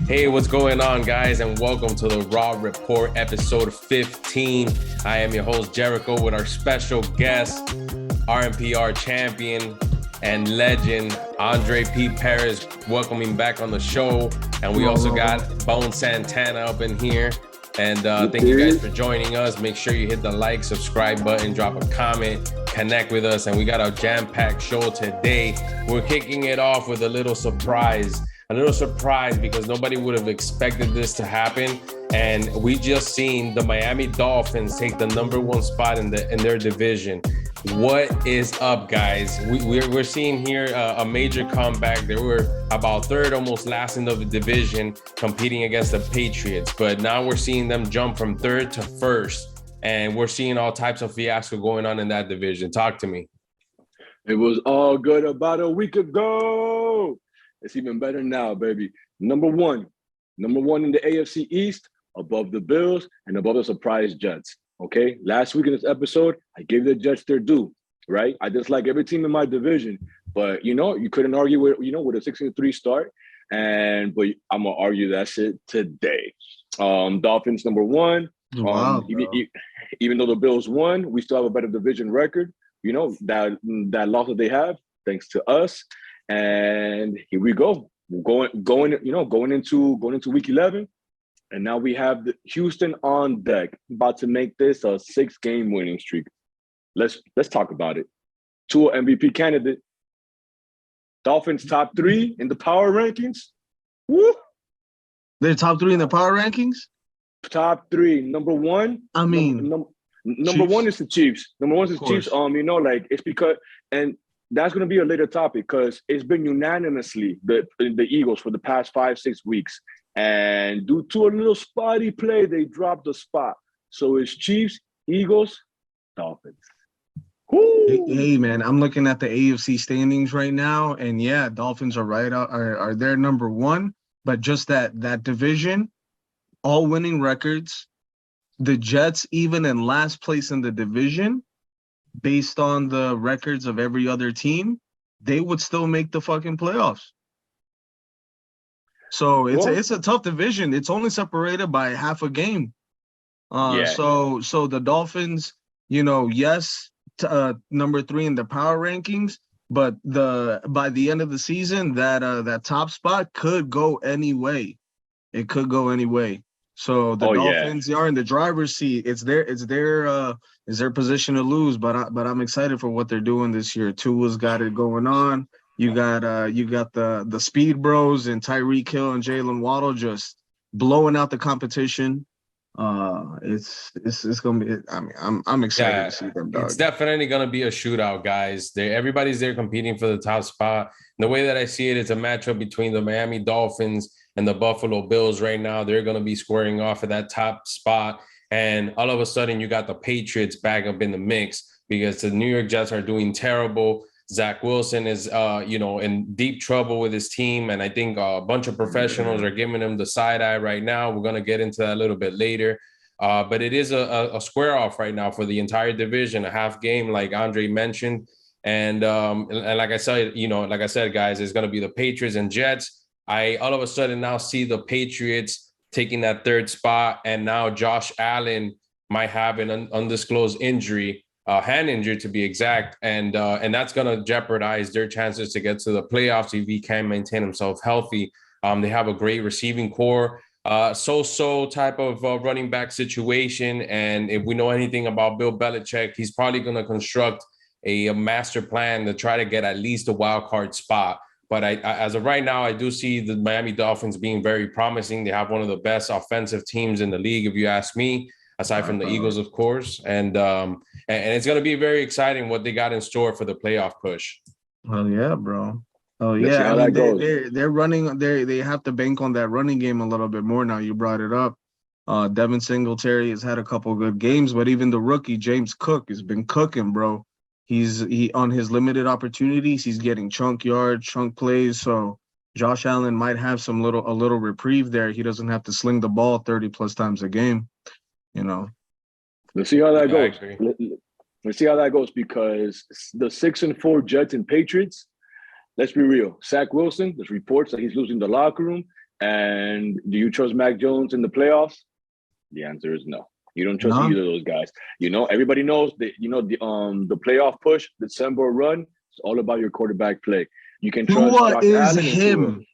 Hey, what's going on, guys? And welcome to the Raw Report, episode 15. I am your host, Jericho, with our special guest, RMPR champion and legend, Andre P. Perez, welcoming back on the show. And we also got Bone Santana up in here. And thank you guys for joining us. Make sure you hit the like, subscribe button, drop a comment, connect with us. And we got a jam-packed show today. We're kicking it off with a little surprise because nobody would have expected this to happen. And we just seen the Miami Dolphins take the #1 spot in their division. What is up, guys? We're seeing here a major comeback. They were about third, almost last in the division, competing against the Patriots. But now we're seeing them jump from third to first. And we're seeing all types of fiasco going on in that division. Talk to me. It was all good about a week ago. It's even better now, baby. Number one in the AFC East, above the Bills and above the surprise Jets. Okay, last week in this episode, I gave the Jets their due, right? I dislike every team in my division, but you couldn't argue with a 6-3 start. But I'm gonna argue that shit today. Dolphins #1. Wow, even though the Bills won, we still have a better division record. You know that loss that they have, thanks to us. And here we go. We're going into week 11. And now we have Houston on deck, about to make this a 6-game winning streak. Let's talk about it. Tua MVP candidate. Dolphins top 3 in the power rankings. Woo! They're top 3 in the power rankings? Top 3. #1. I mean, number one is the Chiefs. Number 1 is the Chiefs. It's because, and that's going to be a later topic because it's been unanimously the Eagles for the past 5-6 weeks. And due to a little spotty play, they dropped the spot. So it's Chiefs, Eagles, Dolphins. Hey, man, I'm looking at the AFC standings right now, and yeah, Dolphins are right out, are their #1, but just that division, all winning records. The Jets, even in last place in the division, based on the records of every other team, they would still make the fucking playoffs. So it's a tough division. It's only separated by half a game. So the Dolphins, yes, #3 in the power rankings, but by the end of the season, that top spot could go any way. It could go any way. So the Dolphins are in the driver's seat. It's their position to lose. But I'm excited for what they're doing this year. Tua's got it going on. You got the Speed Bros and Tyreek Hill and Jalen Waddle just blowing out the competition. It's gonna be. I mean, I'm excited to see them. Dog. It's definitely gonna be a shootout, guys. Everybody's there competing for the top spot. The way that I see it, it's a matchup between the Miami Dolphins and the Buffalo Bills right now. They're gonna be squaring off at that top spot, and all of a sudden, you got the Patriots back up in the mix because the New York Jets are doing terrible. Zach Wilson is, in deep trouble with his team. And I think a bunch of professionals are giving him the side eye right now. We're going to get into that a little bit later. But it is a square off right now for the entire division, a half game, like Andre mentioned. And like I said, guys, it's going to be the Patriots and Jets. I all of a sudden now see the Patriots taking that third spot. And now Josh Allen might have an undisclosed injury. Hand injury to be exact, and that's going to jeopardize their chances to get to the playoffs if he can maintain himself healthy. They have a great receiving core, so type of running back situation, and if we know anything about Bill Belichick, he's probably going to construct a master plan to try to get at least a wild card spot. But as of right now, I do see the Miami Dolphins being very promising. They have one of the best offensive teams in the league, if you ask me, aside from the Eagles, of course. And it's going to be very exciting what they got in store for the playoff push. Oh, yeah, bro. Oh, yeah. I mean, they're running. They have to bank on that running game a little bit more now. You brought it up. Devin Singletary has had a couple of good games, but even the rookie, James Cook, has been cooking, bro. He on his limited opportunities, he's getting chunk yards, chunk plays. So Josh Allen might have a little reprieve there. He doesn't have to sling the ball 30+ times a game. Let's see how that goes. Let's see how that goes because the 6-4 Jets and Patriots, let's be real. Zach Wilson, there's reports that he's losing the locker room. And do you trust Mac Jones in the playoffs? The answer is no. You don't trust No. either of those guys. You know, everybody knows that, you know, the playoff push, December run, it's all about your quarterback play. You can trust Tua Josh is Allen and him.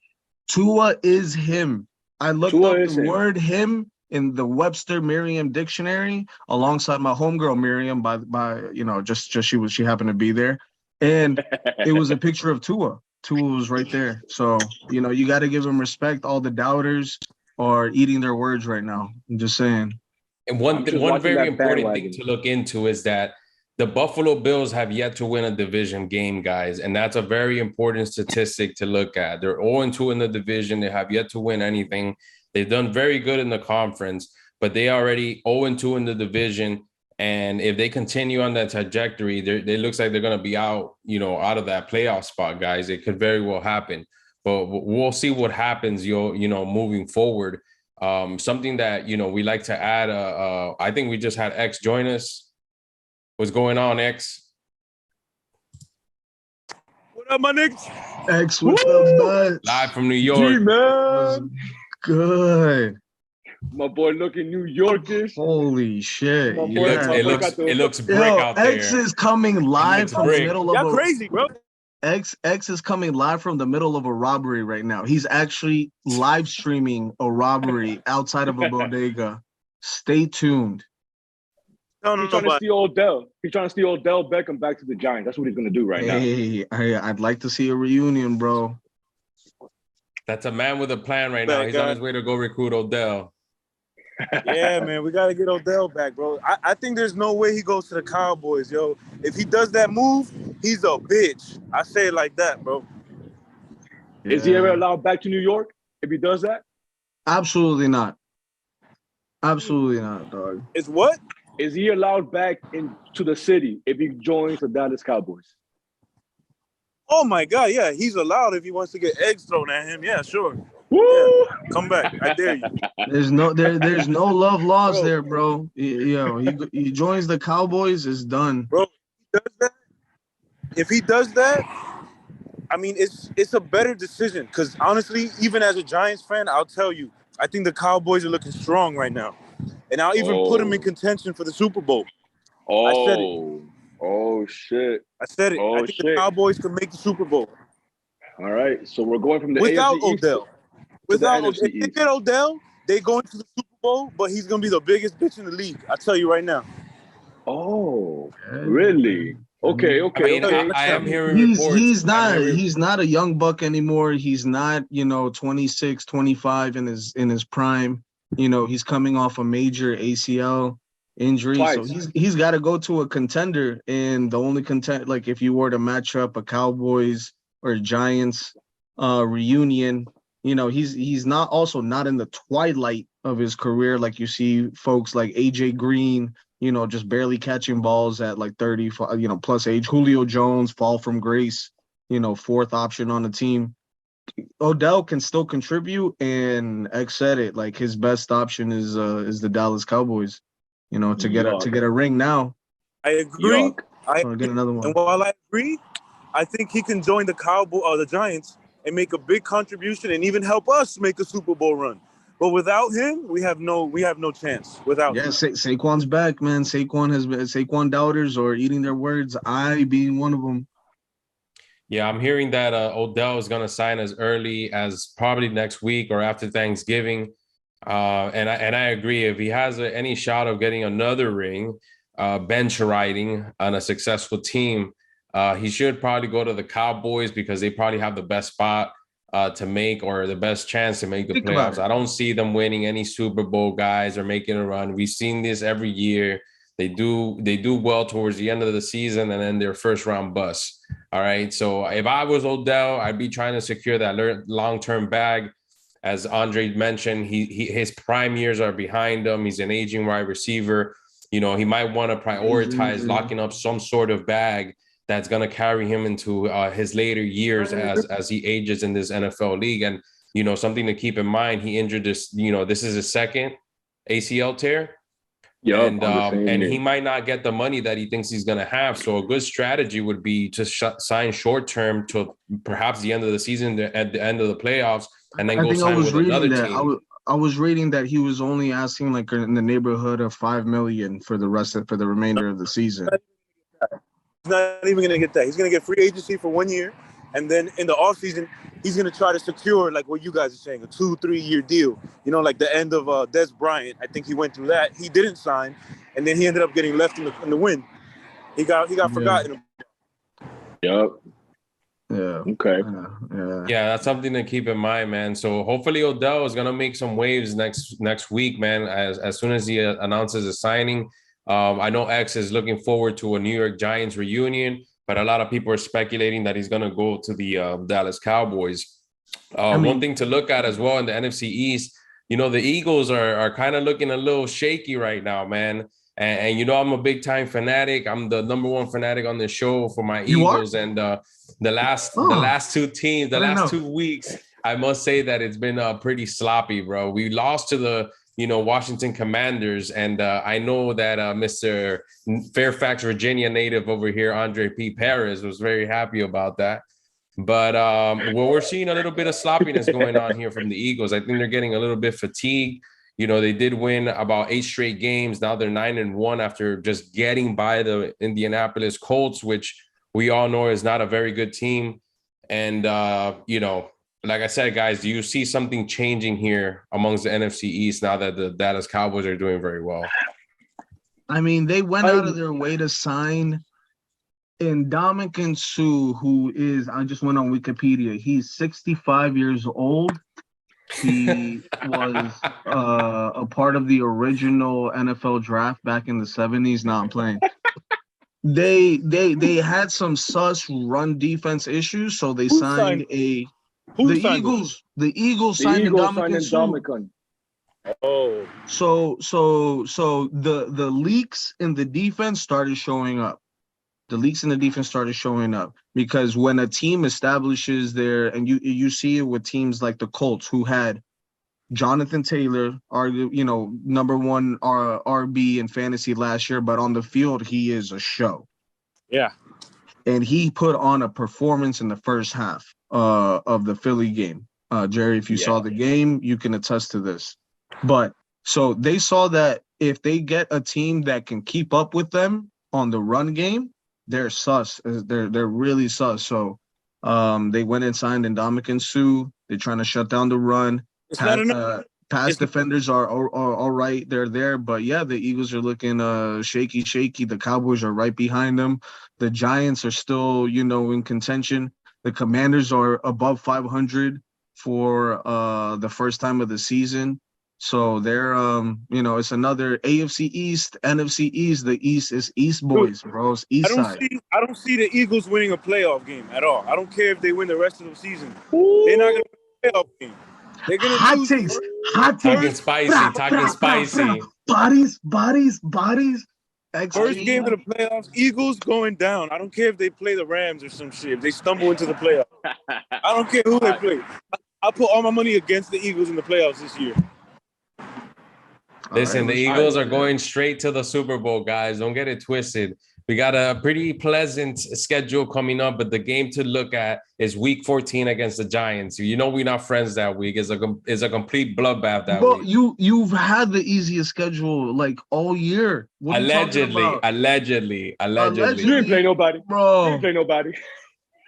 Tua is him. I looked Tua up is the him. word him in the Webster Merriam dictionary alongside my homegirl Miriam by you know, just she happened to be there. And it was a picture of Tua. Tua was right there. So, you know, you got to give him respect. All the doubters are eating their words right now. I'm just saying. And I'm just one watching very that important thing bandwagon. to look into is that the Buffalo Bills have yet to win a division game, guys. And that's a very important statistic to look at. They're 0-2 in the division. They have yet to win anything. They've done very good in the conference, but they already 0-2 in the division. And if they continue on that trajectory, it looks like they're going to be out, you know, out of that playoff spot, guys. It could very well happen, but we'll see what happens, you know, moving forward. Something that, you know, we like to add, I think we just had X join us. What's going on, X? What up, my niggas? X with the butts. Live from New York. G-Man. Good. My boy looking New Yorkish. Holy shit. My It boy, looks, my it boy looks, got the- it looks brick out there. X is coming live looks from brick. the middle of Y'all a crazy, bro. X is coming live from the middle of a robbery right now. He's actually live streaming a robbery outside of a bodega. Stay tuned. No, He's trying to steal Odell. He's trying to steal Odell Beckham back to the Giants. That's what he's going to do right now. Hey, I'd like to see a reunion, bro. That's a man with a plan right now. He's on his way to go recruit Odell. Yeah, man, we got to get Odell back, bro. I think there's no way he goes to the Cowboys, yo. If he does that move, he's a bitch. I say it like that, bro. Is he ever allowed back to New York if he does that? Absolutely not. Absolutely not, dog. It's what? Is he allowed back into the city if he joins the Dallas Cowboys? Oh, my God, yeah. He's allowed if he wants to get eggs thrown at him. Yeah, sure. Woo! Yeah. Come back. I dare you. There's no love lost there, bro. He joins the Cowboys, it's done. Bro, if he does that, I mean, it's a better decision. Because honestly, even as a Giants fan, I'll tell you, I think the Cowboys are looking strong right now. And I'll even put them in contention for the Super Bowl. I said it. Oh, shit. I said it. Oh, I think the Cowboys can make the Super Bowl. All right. So we're going from the without AFC East Odell. Without NFC if they get Odell, they go into the Super Bowl, but he's going to be the biggest bitch in the league. I tell you right now. Oh, really? Okay. I am hearing reports. He's not a young buck anymore. He's not, 26, 25 in his prime. He's coming off a major ACL injury. Twice. So he's got to go to a contender, and the only like if you were to match up a Cowboys or Giants reunion, he's not in the twilight of his career like you see folks like AJ Green, just barely catching balls at like 30, plus age. Julio Jones, fall from grace, fourth option on the team. Odell can still contribute, and X said it, like his best option is the Dallas Cowboys, to get a ring now. I agree. Get another one. And while I agree, I think he can join the Cowboys or the Giants and make a big contribution and even help us make a Super Bowl run. But without him, we have no chance. Without him. Saquon's back, man. Saquon doubters are eating their words. I being one of them. Yeah, I'm hearing that Odell is going to sign as early as probably next week or after Thanksgiving. And I agree. If he has any shot of getting another ring, bench riding on a successful team, he should probably go to the Cowboys because they probably have the best spot to make, or the best chance to make the playoffs. I don't see them winning any Super Bowl, guys, or making a run. We've seen this every year. They do well towards the end of the season, and then their first round bust. All right. So if I was Odell, I'd be trying to secure that long-term bag. As Andre mentioned, his prime years are behind him. He's an aging wide receiver. He might want to prioritize locking up some sort of bag that's going to carry him into his later years as he ages in this NFL league. And, something to keep in mind, he injured this, this is his second ACL tear. Yeah, and he might not get the money that he thinks he's going to have. So a good strategy would be to sign short term to perhaps the end of the season, at the end of the playoffs, and then I go think I sign was with reading another that. team. I was reading that he was only asking like in the neighborhood of 5 million for the remainder of the season. He's not even going to get that. He's going to get free agency for 1 year, and then in the offseason, he's going to try to secure, like what you guys are saying, a 2-3 year deal. You know, like the end of Des Bryant. I think he went through that. He didn't sign, and then he ended up getting left in the wind. He got forgotten. Yep. Yeah. Okay. Yeah, that's something to keep in mind, man. So hopefully Odell is gonna make some waves next week, man. As soon as he announces a signing, I know X is looking forward to a New York Giants reunion, but a lot of people are speculating that he's gonna go to the Dallas Cowboys. One thing to look at as well in the NFC East, you know, the Eagles are kind of looking a little shaky right now, man. And you know, I'm a big time fanatic. I'm the number one fanatic on the show for my Eagles. And the last 2 teams, the last 2 weeks, I must say that it's been pretty sloppy, bro. We lost to the Washington Commanders, and I know that Mr. Fairfax, Virginia native over here, Andre P. Perez, was very happy about that. But we're seeing a little bit of sloppiness going on here from the Eagles. I think they're getting a little bit fatigued. You know, they did win about 8 straight games. Now they're 9-1 after just getting by the Indianapolis Colts, which we all know is not a very good team. And, you know, like I said, guys, do you see something changing here amongst the NFC East now that the Dallas Cowboys are doing very well? I mean, they went out of their way to sign Ndamukong Suh, who is, I just went on Wikipedia, he's 65 years old. He was a part of the original NFL draft back in the 70s. Now I'm playing. They had some sus run defense issues, so they signed the Eagles. The Eagles signed Ndamukong Suh. Oh. So the leaks in the defense started showing up. Because when a team establishes and you see it with teams like the Colts, who had Jonathan Taylor, number one RB in fantasy last year, but on the field he is a show. Yeah, and he put on a performance in the first half of the Philly game. Jerry, if you saw the game, you can attest to this. But so they saw that if they get a team that can keep up with them on the run game, they're sus. They're really sus. So they went and signed Ndamukong Suh. They're trying to shut down the run. Pass defenders are all right. They're there. But, yeah, the Eagles are looking shaky. The Cowboys are right behind them. The Giants are still, in contention. The Commanders are above 500 for the first time of the season. So they're, it's another AFC East, NFC East. The East is East boys, bro. It's East side. I don't see the Eagles winning a playoff game at all. I don't care if they win the rest of the season. They're not going to win a playoff game. They're going to lose. Hot takes. Talking spicy. Bodies. First game of the playoffs, Eagles going down. I don't care if they play the Rams or some shit. If they stumble into the playoffs. I don't care who they play. I'll put all my money against the Eagles in the playoffs this year. Listen, the Eagles are going straight to the Super Bowl, guys. Don't get it twisted. We got a pretty pleasant schedule coming up, but the game to look at is Week 14 against the Giants. You know we're not friends that week. It's a complete bloodbath that week. You've had the easiest schedule like all year. Allegedly. You didn't play nobody, bro. You didn't play nobody.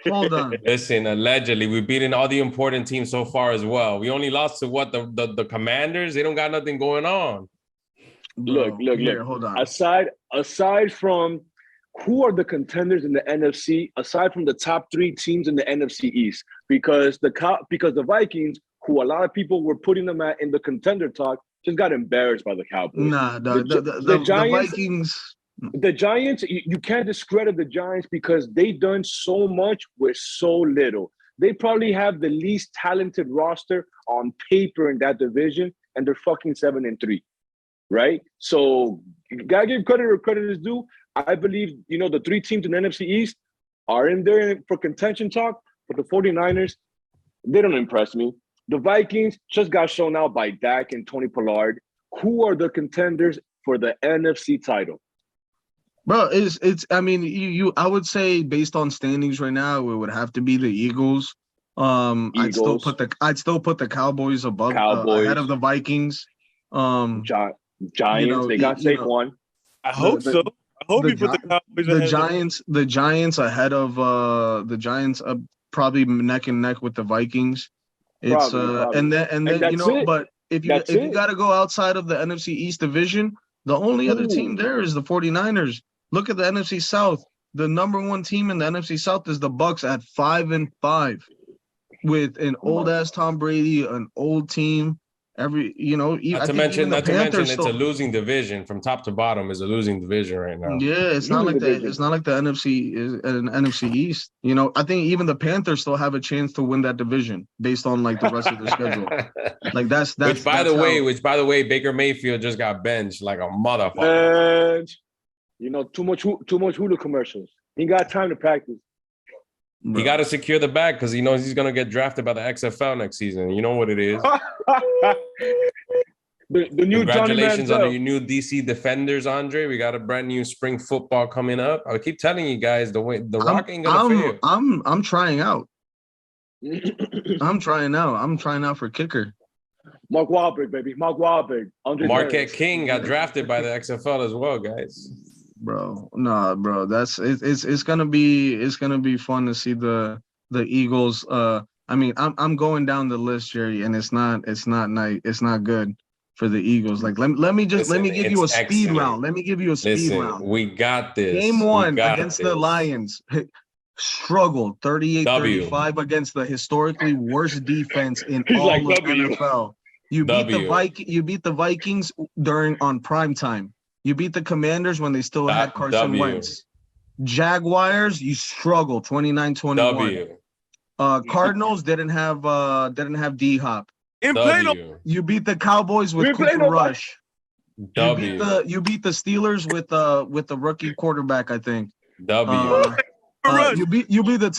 Hold on. Listen, allegedly, we've beaten all the important teams so far as well. We only lost to the Commanders. They don't got nothing going on. Look. Hold on. Aside from who are the contenders in the NFC, aside from the top 3 teams in the NFC East, because the Vikings, who a lot of people were putting them in the contender talk, just got embarrassed by the Cowboys. Nah, the Giants, Vikings. The Giants, you can't discredit the Giants because they've done so much with so little. They probably have the least talented roster on paper in that division, and they're fucking 7-3, right? So you gotta give credit where credit is due. I believe, the 3 teams in the NFC East are in there for contention talk, but the 49ers, they don't impress me. The Vikings just got shown out by Dak and Tony Pollard. Who are the contenders for the NFC title? Bro, I mean, I would say based on standings right now, it would have to be the Eagles. I'd still Eagles. put the Cowboys above Cowboys. ahead of the Vikings. Giants. know, They got Saquon. I hope so. I hope you put the Cowboys ahead the Giants ahead of the Giants, probably neck and neck with the Vikings. It's Probably. and then you know, it. but if you got to go outside of the NFC East division, the only other team there is the 49ers. Look at the NFC South. The number one team in the NFC South is the Bucks at 5-5, with an old ass Tom Brady, an old team. Not to mention, it's a losing division from top to bottom. Is a losing division right now. Yeah, it's not like the NFC is an NFC East. I think even the Panthers still have a chance to win that division based on like the rest of their schedule. Like that's which by the way, Baker Mayfield just got benched like a motherfucker. And too much Hulu commercials. He got time to practice. Bro. He got to secure the bag because he knows he's going to get drafted by the XFL next season. You know what it is. the new Congratulations on your new DC Defenders, Andre. We got a brand new spring football coming up. I keep telling you guys, the Rock ain't going to fail. I'm trying out. I'm trying out for kicker. Mark Wahlberg, baby. Mark Wahlberg. Marquette King got drafted by the XFL as well, guys. Bro, it's gonna be fun to see the Eagles. I'm going down the list, Jerry, and it's not good for the Eagles. Like let me give you a speed round. Let me give you a speed round. We got this. Game 1 against the Lions. Struggled 38-35 against the historically worst defense in all of NFL. You beat the Vikings on prime time. You beat the Commanders when they still had Carson Wentz. Jaguars, you struggled 29-21. Cardinals didn't have D-Hop. You beat the Cowboys with Cooper Rush. You beat the Steelers with the rookie quarterback, I think. You beat the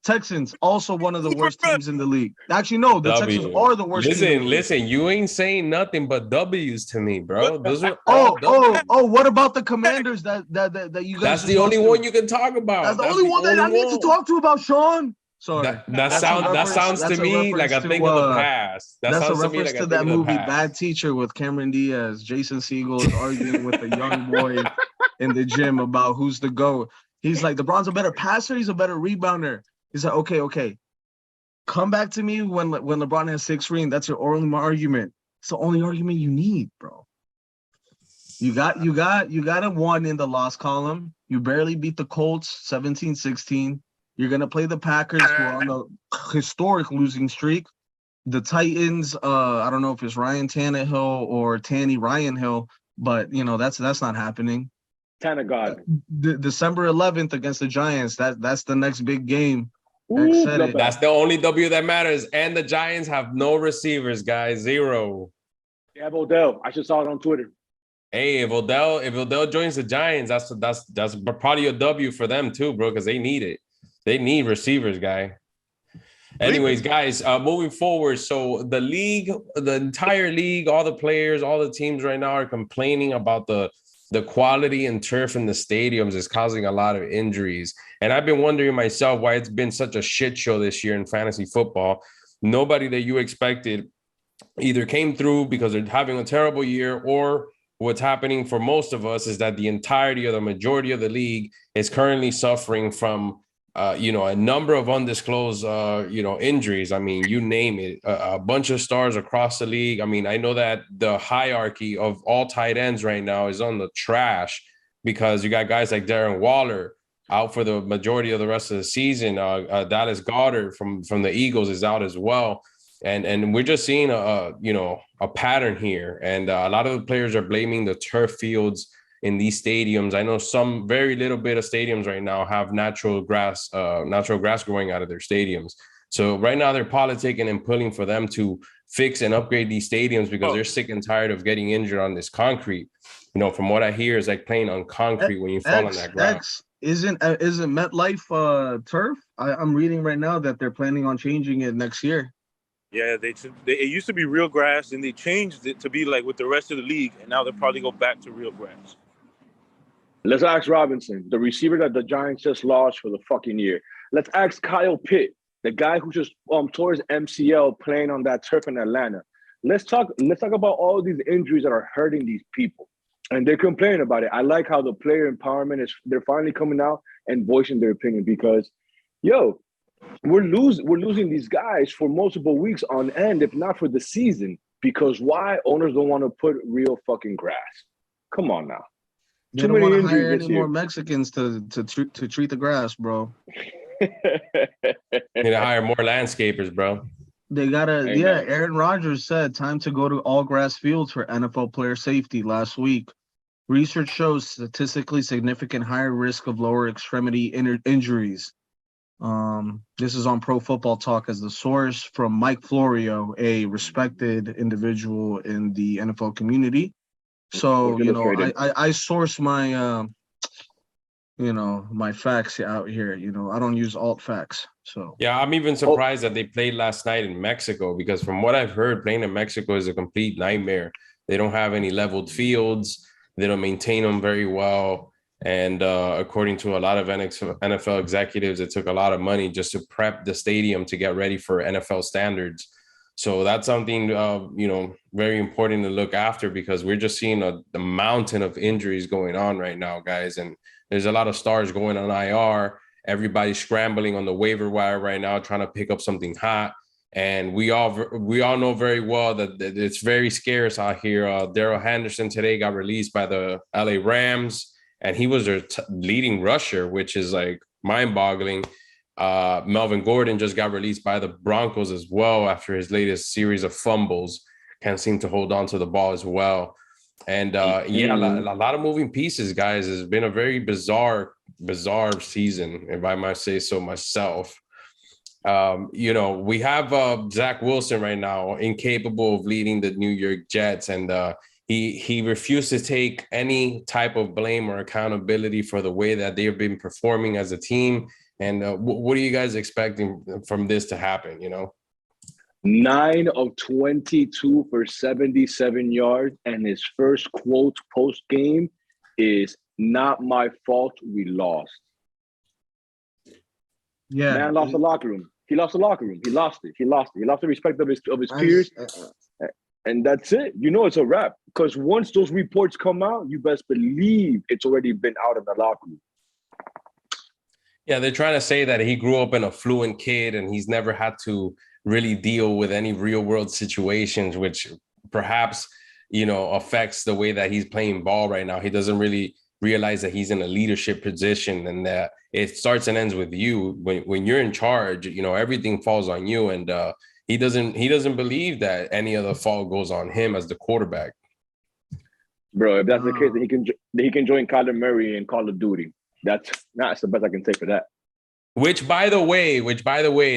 Texans, also one of the worst teams in the league. Actually, no, the Texans are the worst. Listen, you ain't saying nothing but W's to me, bro. Those are what about the Commanders that you guys? That's the only one you can talk about. That's the only one that I need to talk to about, Sean. Sorry. That sounds to me like a thing of the past. That's a reference to that movie Bad Teacher with Cameron Diaz. Jason Segel is arguing with a young boy in the gym about who's the GOAT. He's like, LeBron's a better passer. He's a better rebounder. He's like, okay. Come back to me when LeBron has 6 rings. That's your only argument. It's the only argument you need, bro. You got a 1 in the loss column. You barely beat the Colts 17-16. You're gonna play the Packers, who are on a historic losing streak. The Titans, I don't know if it's Ryan Tannehill or Ryan Hill, but that's not happening. God. December 11th against the Giants. That's the next big game. That's the only W that matters. And the Giants have no receivers, guys. 0. They have Odell. I just saw it on Twitter. Hey, if Odell joins the Giants, that's probably a W for them too, bro, because they need it. They need receivers, guy. Anyways, guys, moving forward. So the entire league, all the players, all the teams right now are complaining about the quality and turf in the stadiums is causing a lot of injuries. And I've been wondering myself why it's been such a shit show this year in fantasy football. Nobody that you expected either came through because they're having a terrible year, or what's happening for most of us is that the entirety or the majority of the league is currently suffering from a number of undisclosed, injuries. I mean, you name it, a bunch of stars across the league. I mean, I know that the hierarchy of all tight ends right now is on the trash because you got guys like Darren Waller out for the majority of the rest of the season. Dallas Goedert from the Eagles is out as well. And we're just seeing a pattern here. And a lot of the players are blaming the turf fields in these stadiums. I know some very little bit of stadiums right now have natural grass growing out of their stadiums. So right now they're politicking and pulling for them to fix and upgrade these stadiums because they're sick and tired of getting injured on this concrete. From what I hear, is like playing on concrete when you fall on that grass. Isn't MetLife turf? I'm reading right now that they're planning on changing it next year. Yeah, it used to be real grass, and they changed it to be like with the rest of the league, and now they'll probably go back to real grass. Let's ask Robinson, the receiver that the Giants just lost for the fucking year. Let's ask Kyle Pitt, the guy who just tore his MCL playing on that turf in Atlanta. Let's talk about all these injuries that are hurting these people. And they're complaining about it. I like how the player empowerment they're finally coming out and voicing their opinion because, yo, we're losing these guys for multiple weeks on end, if not for the season. Because why? Owners don't want to put real fucking grass. Come on now. They don't want to hire any more Mexicans to treat the grass, bro. Need to hire more landscapers, bro. They gotta, yeah. Aaron Rodgers said time to go to all grass fields for NFL player safety last week. Research shows statistically significant higher risk of lower extremity injuries. This is on Pro Football Talk as the source from Mike Florio, a respected individual in the NFL community. So, you know, I source my, you know, my facts out here. You know, I don't use alt facts. So yeah, I'm even surprised that they played last night in Mexico because from what I've heard, playing in Mexico is a complete nightmare. They don't have any leveled fields. They don't maintain them very well. And according to a lot of NFL executives, it took a lot of money just to prep the stadium to get ready for NFL standards. So that's something, you know, very important to look after because we're just seeing the mountain of injuries going on right now, guys. And there's a lot of stars going on IR. Everybody's scrambling on the waiver wire right now, trying to pick up something hot. And we all know very well that it's very scarce out here. Darrell Henderson today got released by the LA Rams, and he was their leading rusher, which is like mind-boggling. Melvin Gordon just got released by the Broncos as well after his latest series of fumbles. Can't seem to hold on to the ball as well. And yeah, a lot of moving pieces, guys. It's been a very bizarre season, if I might say so myself. You know, we have Zach Wilson right now, incapable of leading the New York Jets, and he refused to take any type of blame or accountability for the way that they've been performing as a team. And what are you guys expecting from this to happen, you know? 9 of 22 for 77 yards, and his first quote post-game is, "Not my fault, we lost." Yeah. Man lost the locker room. He lost the locker room. He lost it. He lost the respect of his peers. And that's it. You know it's a wrap. Because once those reports come out, you best believe it's already been out of the locker room. Yeah, they're trying to say that he grew up an affluent kid and he's never had to really deal with any real world situations, which perhaps, you know, affects the way that he's playing ball right now. He doesn't really realize that he's in a leadership position and that it starts and ends with you. When you're in charge, you know, everything falls on you. And he doesn't believe that any of the fault goes on him as the quarterback. Bro, if that's the case, then he can join Kyler Murray in Call of Duty. That's the best I can say for that. Which by the way,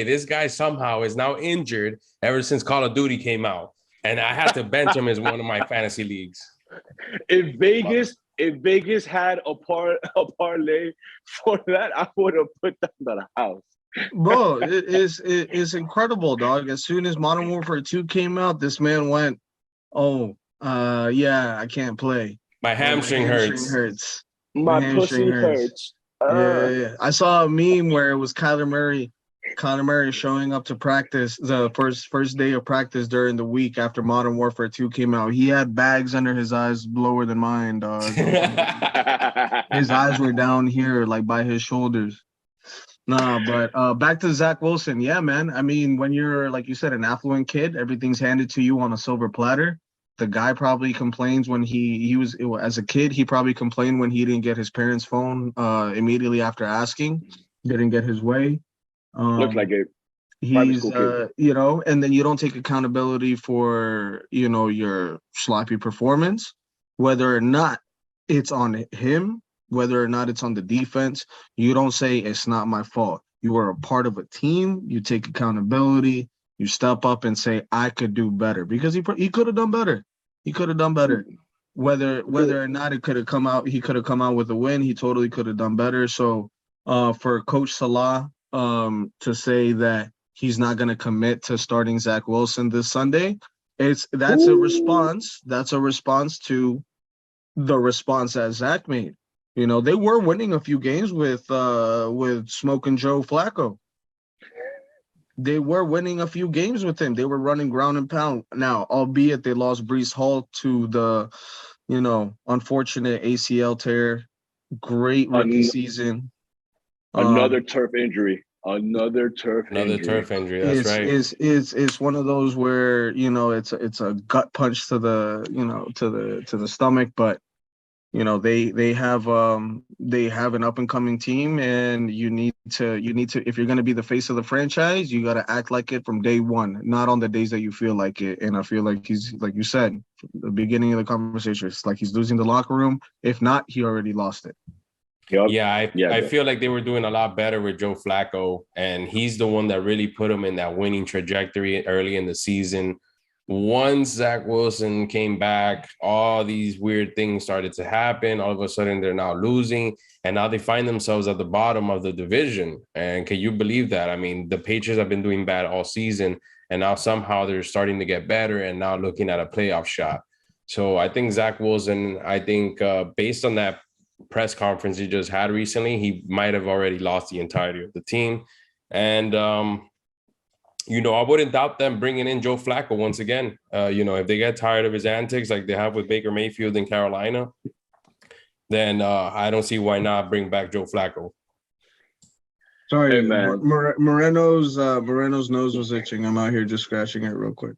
this guy somehow is now injured ever since Call of Duty came out. And I had to bench him as one of my fantasy leagues. If Vegas had a parlay for that, I would have put that in the house. Bro, it's incredible, dog. As soon as Modern Warfare 2 came out, this man went, yeah, I can't play. My hamstring hurts. My pussy hurts. Yeah. I saw a meme where it was Kyler Murray showing up to practice, the first day of practice during the week after Modern Warfare 2 came out. He had bags under his eyes lower than mine, dog. His eyes were down here, like by his shoulders. Nah, but back to Zach Wilson. Yeah, man. I mean, when you're, like you said, an affluent kid, everything's handed to you on a silver platter. The guy probably complains when he was as a kid. He probably complained when he didn't get his parents' phone immediately after asking. Didn't get his way. Looks like it. He's you know, and then you don't take accountability for, you know, your sloppy performance, whether or not it's on him, whether or not it's on the defense. You don't say it's not my fault. You are a part of a team. You take accountability. You step up and say, I could do better, because he could have done better. He could have done better. Whether or not it could have come out, he could have come out with a win. He totally could have done better. So for Coach Salah to say that he's not going to commit to starting Zach Wilson this Sunday, that's a response. That's a response to the response that Zach made. You know, they were winning a few games with Smoking Joe Flacco. they were winning a few games with him. They were running ground and pound. Now, albeit they lost Breece Hall to the, unfortunate ACL tear. Great rookie season. Another turf injury. Another turf injury. That's right. It's one of those where it's a gut punch to the stomach, but they have an up and coming team, and you need to if you're going to be the face of the franchise, you got to act like it from day one, not on the days that you feel like it. And I feel like he's, like you said, the beginning of the conversation, it's like he's losing the locker room. If not, he already lost it. Yep. I feel like they were doing a lot better with Joe Flacco, and he's the one that really put him in that winning trajectory early in the season. Once Zach Wilson came back, all these weird things started to happen. All of a sudden, they're now losing, and now they find themselves at the bottom of the division. And can you believe that? I mean, the Patriots have been doing bad all season, and now somehow they're starting to get better and now looking at a playoff shot. So I think Zach Wilson, based on that press conference he just had recently, he might have already lost the entirety of the team. And I wouldn't doubt them bringing in Joe Flacco once again. If they get tired of his antics like they have with Baker Mayfield in Carolina, then I don't see why not bring back Joe Flacco. Sorry, hey, man. Moreno's nose was itching. I'm out here just scratching it real quick.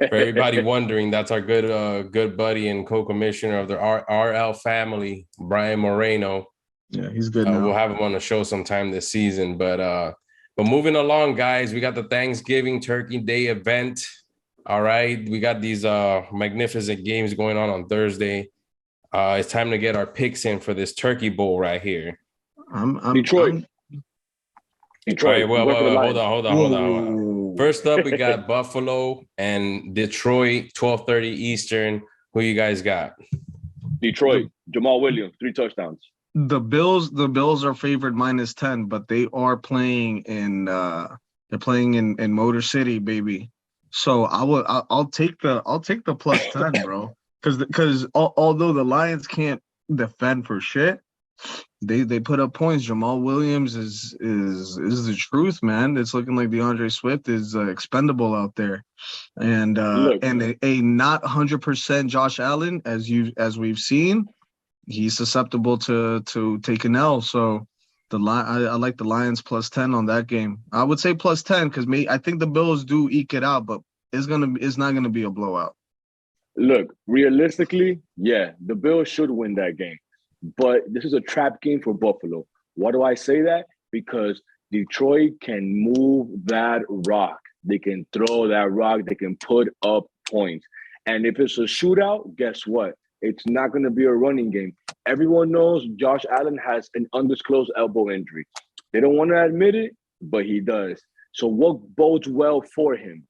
For everybody wondering, that's our good buddy and co-commissioner of the RL family, Brian Moreno. Yeah, he's good now. We'll have him on the show sometime this season. But moving along, guys, we got the Thanksgiving Turkey Day event. All right, we got these magnificent games going on Thursday. It's time to get our picks in for this Turkey Bowl right here. Detroit. All right, well, hold on. First up, we got Buffalo and Detroit, 12:30 Eastern. Who you guys got? Detroit. Jamal Williams, 3 touchdowns. The Bills are favored -10, but they are playing in Motor City, baby. So I'll take the +10, bro. Because although the Lions can't defend for shit, they put up points. Jamal Williams is the truth, man. It's looking like DeAndre Swift is expendable out there, and a not 100% Josh Allen, as we've seen, he's susceptible to take an L. So I like the Lions +10 on that game. I would say +10 because I think the Bills do eke it out, but it's not gonna be a blowout. Look, realistically, yeah, the Bills should win that game. But this is a trap game for Buffalo. Why do I say that? Because Detroit can move that rock. They can throw that rock. They can put up points. And if it's a shootout, guess what? It's not going to be a running game. Everyone knows Josh Allen has an undisclosed elbow injury. They don't want to admit it, but he does. So what bodes well for him?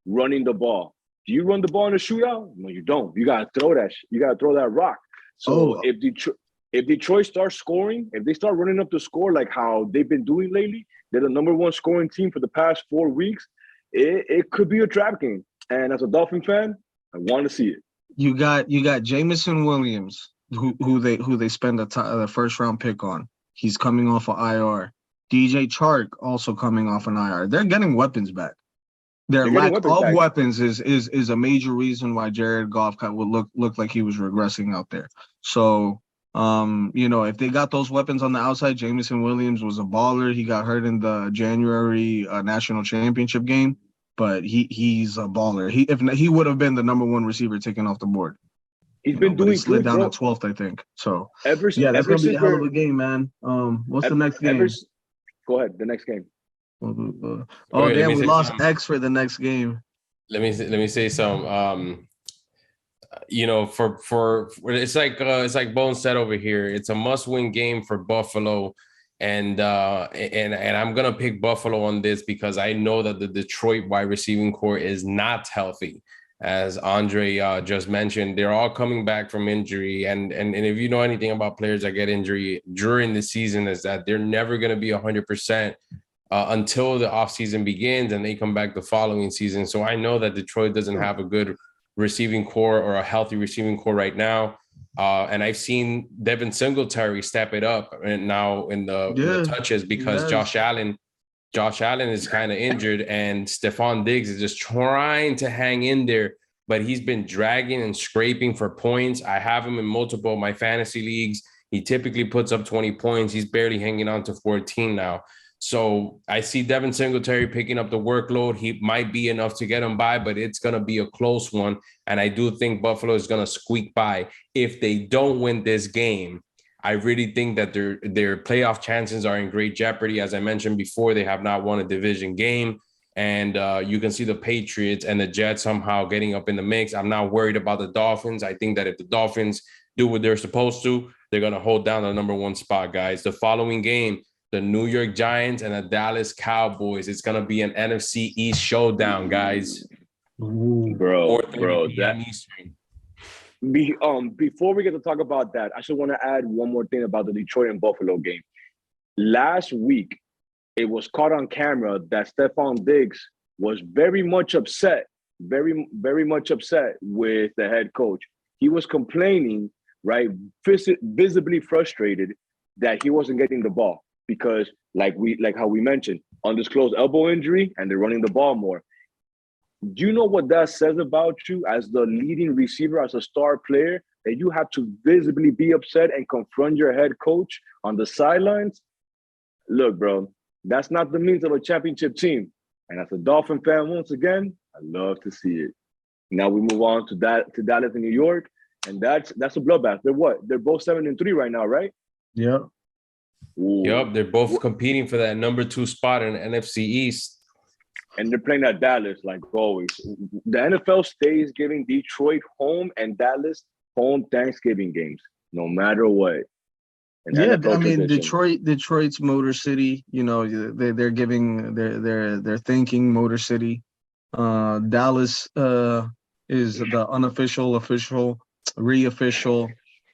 Running the ball. Do you run the ball in a shootout? No, you don't. You got to throw that. You got to throw that rock. So if Detroit starts scoring, if they start running up the score like how they've been doing lately, they're the #1 scoring team for the past 4 weeks. It could be a trap game. And as a Dolphin fan, I want to see it. You got Jamison Williams, who they spend the first round pick on. He's coming off of IR. DJ Chark also coming off an IR. They're getting weapons back. Their lack of weapons is a major reason why Jared Goff would look like he was regressing out there. So, if they got those weapons on the outside, Jamison Williams was a baller. He got hurt in the January national championship game, but he's a baller. He would have been the #1 receiver taken off the board. He's been doing slid down to 12th, I think. So that's gonna be a hell of a game, man. What's the next game? Go ahead. The next game. We lost X for the next game. Let me say some. For it's like Bone said over here. It's a must-win game for Buffalo, and I'm gonna pick Buffalo on this because I know that the Detroit wide receiving core is not healthy. As Andre just mentioned, they're all coming back from injury, and if you know anything about players that get injury during the season, is that they're never gonna be 100%. Until the offseason begins and they come back the following season. So I know that Detroit doesn't have a good receiving core or a healthy receiving core right now. And I've seen Devin Singletary step it up and now in the touches because Josh Allen Josh Allen is kind of injured, and Stephon Diggs is just trying to hang in there, but he's been dragging and scraping for points. I have him in multiple of my fantasy leagues. He typically puts up 20 points. He's barely hanging on to 14 now. So I see Devin Singletary picking up the workload. He might be enough to get him by, but it's going to be a close one. And I do think Buffalo is going to squeak by. If they don't win this game, I really think that their playoff chances are in great jeopardy. As I mentioned before, they have not won a division game. And you can see the Patriots and the Jets somehow getting up in the mix. I'm not worried about the Dolphins. I think that if the Dolphins do what they're supposed to, they're going to hold down the number one spot, guys. The following game, the New York Giants and the Dallas Cowboys. It's going to be an NFC East showdown, guys. Bro, that Eastern. Before we get to talk about that, I just want to add one more thing about the Detroit and Buffalo game. Last week, it was caught on camera that Stephon Diggs was very much upset with the head coach. He was complaining, right, visibly frustrated that he wasn't getting the ball because, like how we mentioned, undisclosed elbow injury, and they're running the ball more. Do you know what that says about you as the leading receiver, as a star player, that you have to visibly be upset and confront your head coach on the sidelines? Look, bro, that's not the means of a championship team. And as a Dolphin fan, once again, I love to see it. Now we move on to Dallas and New York, and that's a bloodbath. They're what? They're both 7-3 right now, right? Yep. Yep, they're both competing for that number 2 spot in the NFC East. And they're playing at Dallas, like always. The NFL stays giving Detroit home and Dallas home Thanksgiving games, no matter what. And yeah, NFL I mean, tradition. Detroit's Motor City. You know, they're giving they're thanking Motor City. Dallas is the unofficial, official, re-official.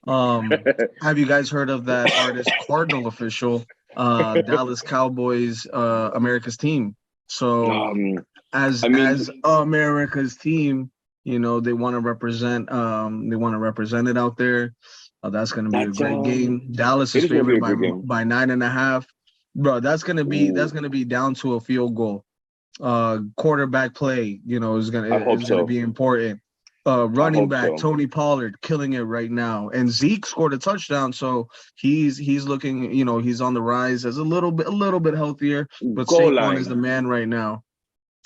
Have you guys heard of that artist Cardinal Official? Dallas Cowboys, America's team. So as America's team, you know, they want to represent it out there. That's going to be a great game. Dallas is favored by 9.5. Bro, that's going to be down to a field goal. Quarterback play, you know, is going to be important. Running back Tony Pollard killing it right now, and Zeke scored a touchdown, so he's looking, you know, he's on the rise as a little bit healthier. But Saquon is the man right now.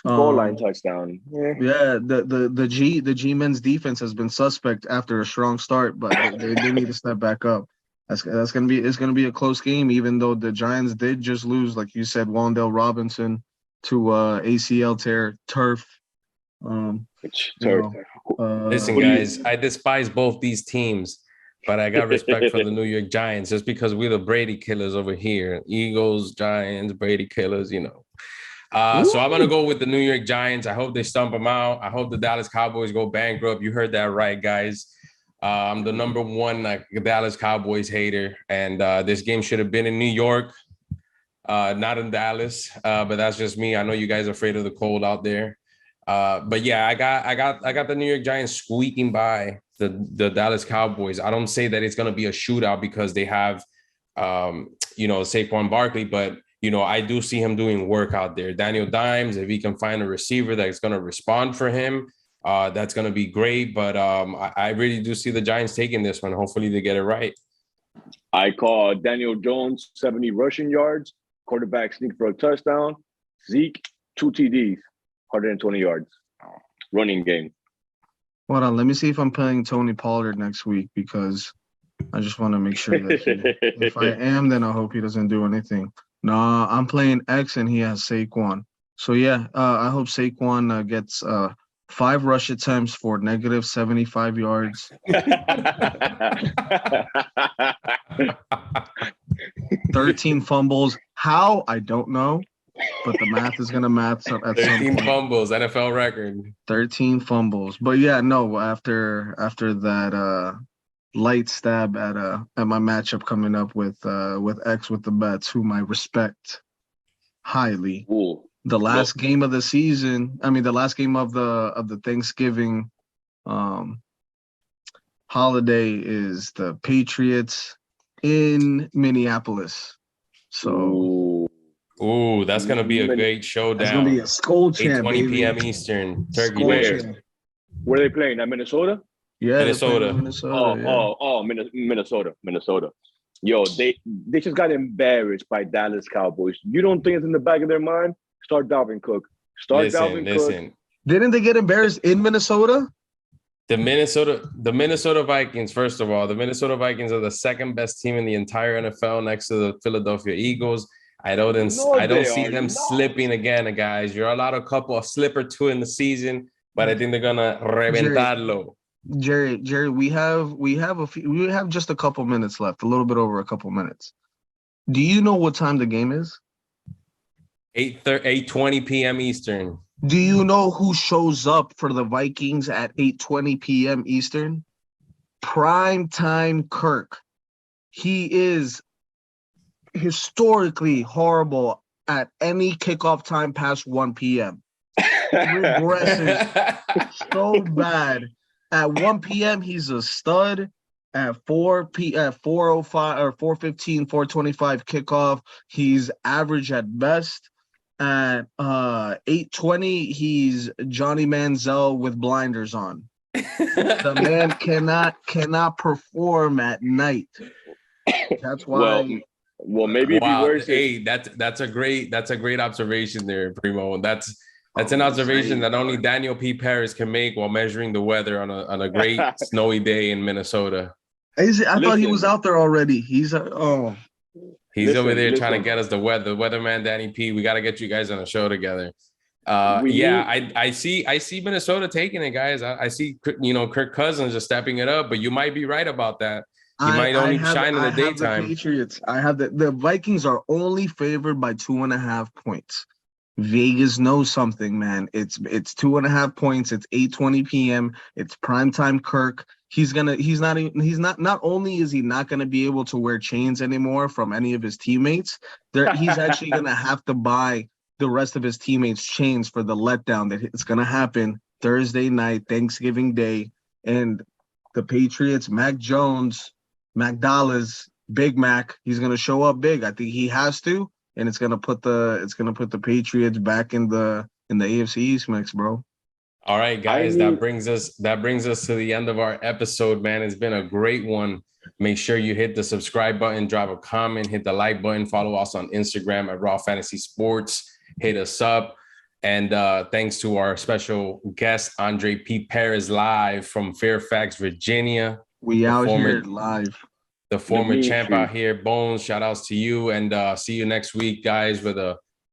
Goal line touchdown. Yeah, the G men's defense has been suspect after a strong start, but they need to step back up. It's gonna be a close game, even though the Giants did just lose, like you said, Wan'Dale Robinson to ACL tear turf. Listen, guys, I despise both these teams, but I got respect for the New York Giants just because we're the Brady killers over here. Eagles, Giants, Brady killers, you know. So I'm going to go with the New York Giants. I hope they stump them out. I hope the Dallas Cowboys go bankrupt. You heard that right, guys. I'm the number one Dallas Cowboys hater, and this game should have been in New York, not in Dallas. But that's just me. I know you guys are afraid of the cold out there. But yeah, I got the New York Giants squeaking by the Dallas Cowboys. I don't say that it's going to be a shootout because they have, you know, Saquon Barkley, but you know, I do see him doing work out there. Daniel Dimes, if he can find a receiver that's going to respond for him, that's going to be great. But I really do see the Giants taking this one. Hopefully they get it right. I call Daniel Jones 70 rushing yards, quarterback sneak for a touchdown, Zeke 2 TDs, 120 yards, running game. Hold on, let me see if I'm playing Tony Pollard next week, because I just want to make sure that if I am, then I hope he doesn't do anything. Nah, I'm playing X and he has Saquon. So yeah, I hope Saquon gets 5 rush attempts for negative 75 yards. 13 fumbles. How? I don't know. But the math is gonna math at 13 fumbles, NFL record. 13 fumbles. But yeah, no, after that light stab at my matchup coming up with X with the bets, whom I respect highly. Ooh. The last game of the season, I mean the last game of the Thanksgiving holiday is the Patriots in Minneapolis. So Ooh, that's gonna be a great showdown. That's gonna be a skull champ, 8:20 baby. p.m. Eastern. Turkey Skull Day. champ. Where are they playing? At Minnesota? Yeah, Minnesota. Minnesota. Yo, they just got embarrassed by Dallas Cowboys. You don't think it's in the back of their mind? Start Dalvin Cook. Listen. Didn't they get embarrassed in Minnesota? The Minnesota Vikings, first of all, the Minnesota Vikings are the second best team in the entire NFL next to the Philadelphia Eagles. I don't see them slipping again, guys. You're allowed a slip or two in the season, but I think they're gonna reventarlo. Jerry, we have just a couple minutes left, a little bit over a couple minutes. Do you know what time the game is? 8:20 p.m. Eastern. Do you know who shows up for the Vikings at 8:20 p.m. Eastern? Primetime Kirk. He is historically horrible at any kickoff time past 1 p.m. Regresses so bad. At 1 p.m., he's a stud. At 4:05 or 4:15, 4:25 kickoff, he's average at best. At 8:20, he's Johnny Manziel with blinders on. The man cannot perform at night. That's why. Well, maybe hey, that's a great observation there, Primo. That's an observation that only Daniel P. Paris can make while measuring the weather on a great snowy day in Minnesota. I thought he was out there already. He's over there trying to get us the weather. Weatherman Danny P. We got to get you guys on a show together. I see Minnesota taking it, guys. I see Kirk Cousins just stepping it up, but you might be right about that. He might only shine in the daytime. The Patriots. I have the Vikings are only favored by 2.5 points. Vegas knows something, man. It's 2.5 points. It's 8:20 p.m. It's primetime Kirk. Not only is he not gonna be able to wear chains anymore from any of his teammates, he's actually gonna have to buy the rest of his teammates chains for the letdown that it's gonna happen Thursday night, Thanksgiving Day, and the Patriots, Mac Jones, Mac Dallas, Big Mac, he's gonna show up big. I think he has to, and it's gonna put the Patriots back in the AFC East mix, bro. All right, guys, that brings us to the end of our episode, man. It's been a great one. Make sure you hit the subscribe button, drop a comment, hit the like button, follow us on Instagram at Raw Fantasy Sports. Hit us up. And thanks to our special guest, Andre P. Perez, live from Fairfax, Virginia. We out here live. The former champ out here. Bones, shout outs to you. And see you next week, guys, with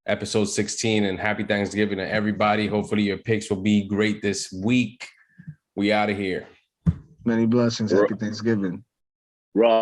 episode 16. And happy Thanksgiving to everybody. Hopefully your picks will be great this week. We out of here. Many blessings. Happy Thanksgiving. Raw.